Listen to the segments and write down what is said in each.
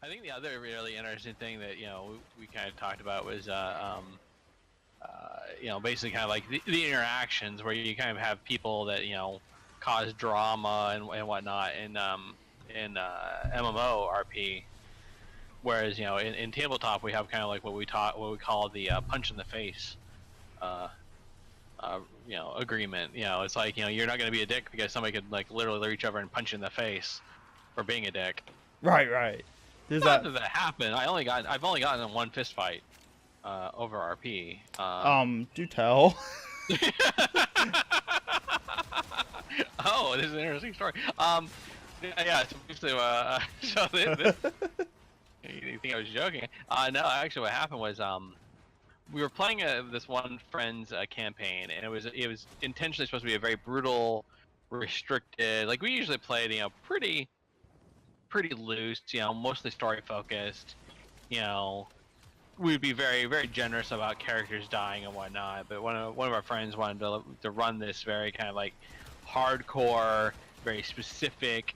I think the other really interesting thing that we kind of talked about was basically kind of like the interactions where you kind of have people that cause drama and whatnot in MMORP, whereas in tabletop we have kind of like what we call the punch in the face agreement. It's like you're not going to be a dick because somebody could like literally reach over and punch you in the face for being a dick. Right. There's Not that. that happened. I've only gotten in one fist fight over RP. Do tell. Oh, this is an interesting story. Yeah. So basically, you think I was joking? No, actually, what happened was we were playing this one friend's campaign, and it was intentionally supposed to be a very brutal, restricted. Like we usually played, pretty loose, mostly story focused. We'd be very, very generous about characters dying and whatnot. But one of our friends wanted to run this very kind of like hardcore, very specific,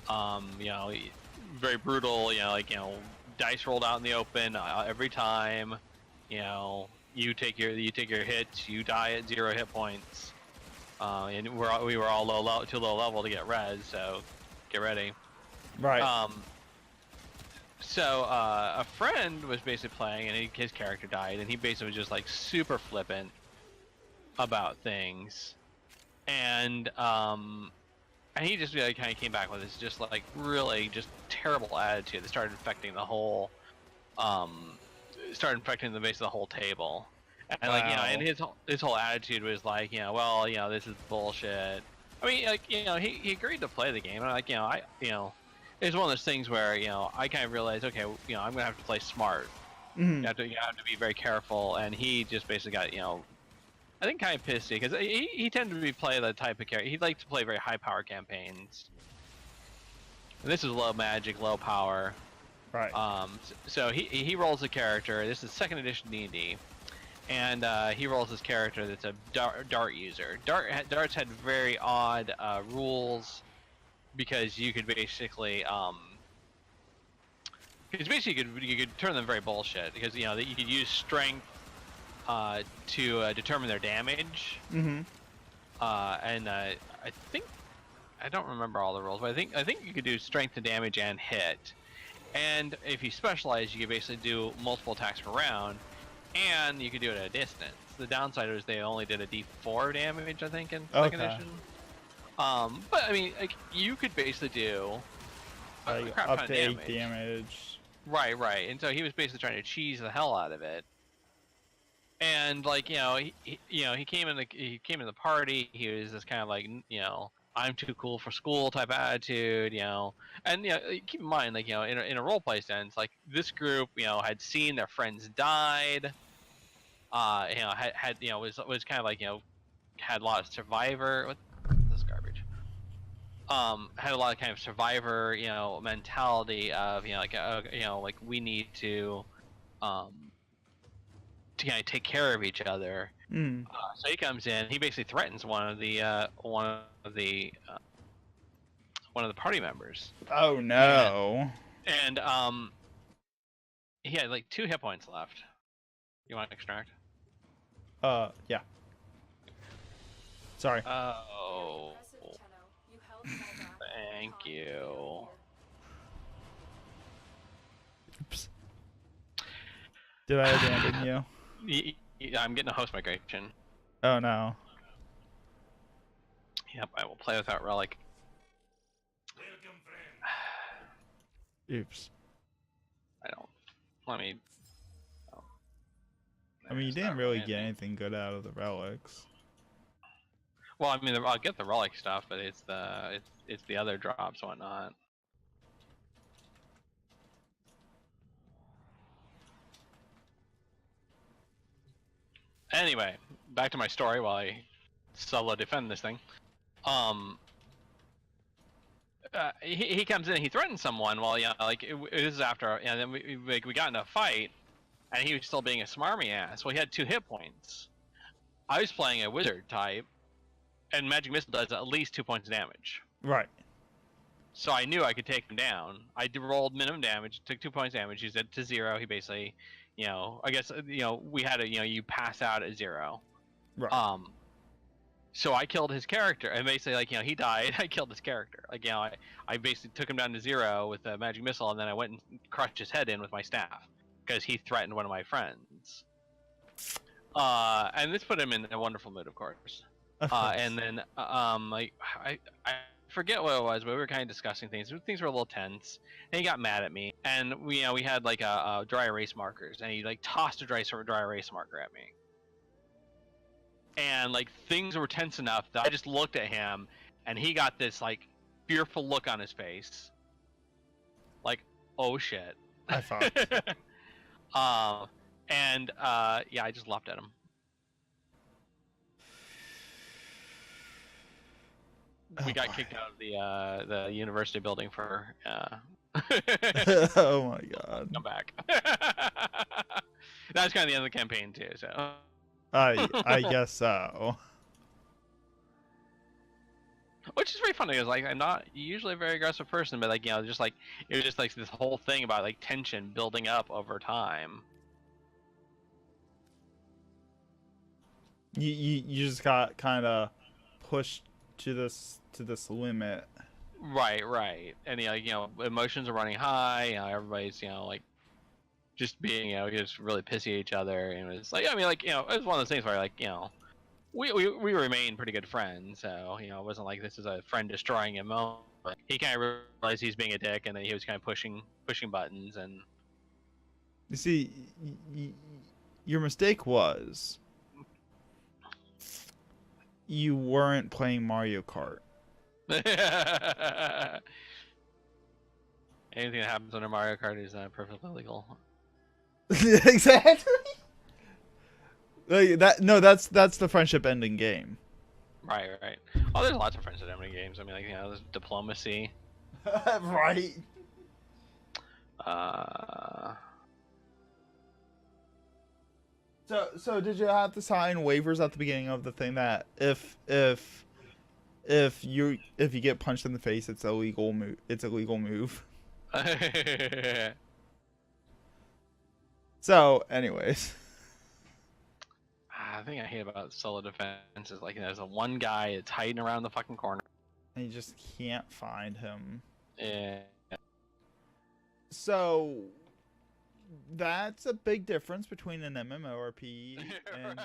very brutal. Dice rolled out in the open every time. You take your hits, you die at 0 hit points, and we were all too low level to get res, so get ready. Right. So a friend was basically playing, and his character died, and he basically was just like super flippant about things, and he just kind of came back with this just like really just terrible attitude that started infecting the whole the base of the whole table. And like and his whole attitude was like this is bullshit. I mean, like he agreed to play the game, and like it's one of those things where I kind of realized, okay, I'm gonna have to play smart. Mm-hmm. You have to be very careful, and he just basically got I think kind of pissy because he tended to play the type of character he liked to play very high power campaigns. And this is low magic, low power. Right. So he rolls a character. This is 2nd edition D&D, and he rolls this character that's a dart user. Darts had very odd rules because you could basically you could turn them very bullshit because that you could use strength to determine their damage. Mm-hmm. And I think I don't remember all the rules, but I think you could do strength to damage and hit. And if you specialize, you could basically do multiple attacks per round, and you could do it at a distance. The downside was they only did a D4 damage, I think, in 2nd edition. But I mean, like you could basically do up to 8 damage. Right. And so he was basically trying to cheese the hell out of it. And like he came in the party. He was this kind of like I'm too cool for school type attitude, and keep in mind like in a roleplay sense, like this group had seen their friends died, had was kind of like had a lot of survivor. What this garbage? Had a lot of kind of survivor mentality of like we need to kind of take care of each other. So he comes in. He basically threatens one of the party members. Oh no! And he had like 2 hit points left. You want to extract? Yeah. Sorry. Oh. Thank you. Oops. Did I abandon you? I'm getting a host migration. Oh no. Yep, I will play without relic. Oops. I don't. Let me. Oh. I mean, you didn't really get anything good out of the relics. Well, I mean, I'll get the relic stuff, but it's the other drops and whatnot. Anyway, back to my story while I solo defend this thing. He comes in, he threatens someone while like it is after, and then we got in a fight, and he was still being a smarmy ass. Well, he had 2 hit points. I was playing a wizard type, and magic missile does at least 2 points of damage. Right. So I knew I could take him down. I rolled minimum damage, took 2 points damage, used it to 0. He basically, I guess, we had a, you pass out at 0. Right. So I killed his character, and basically, like, he died. I killed his character. Like, I basically took him down to 0 with a magic missile, and then I went and crushed his head in with my staff because he threatened one of my friends. And this put him in a wonderful mood, of course. And then, like, I forget what it was, but we were kind of discussing things. Things were a little tense, and he got mad at me. And we had like a dry erase markers, and he like tossed a dry erase marker at me. And like things were tense enough that I just looked at him, and he got this like fearful look on his face, like, oh shit. I thought. Yeah, I just laughed at him. We got kicked out of the university building for Oh my god. come back. That was kind of the end of the campaign too, so I guess so. which is pretty funny because like I'm not usually a very aggressive person, but like just like it was just like this whole thing about like tension building up over time. You just got kind of pushed to this limit. Right. And emotions are running high. Everybody's like just being just really pissy at each other, and it was like it was one of those things where like we remain pretty good friends, so it wasn't like this is a friend destroying him moment. But he kind of realized he's being a dick, and then he was kind of pushing buttons. And you see, your mistake was you weren't playing Mario Kart. Anything that happens under Mario Kart is perfectly legal. Exactly. Like that. No, that's the friendship ending game. Right. Oh, there's lots of friendship ending games. I mean, like there's diplomacy. Right. So did you have to sign waivers at the beginning of the thing that if you get punched in the face, it's a legal move? It's a legal move. So, anyways, I think I hate about solo defense is like there's a one guy that's hiding around the fucking corner, and you just can't find him. Yeah. So that's a big difference between an MMORPG and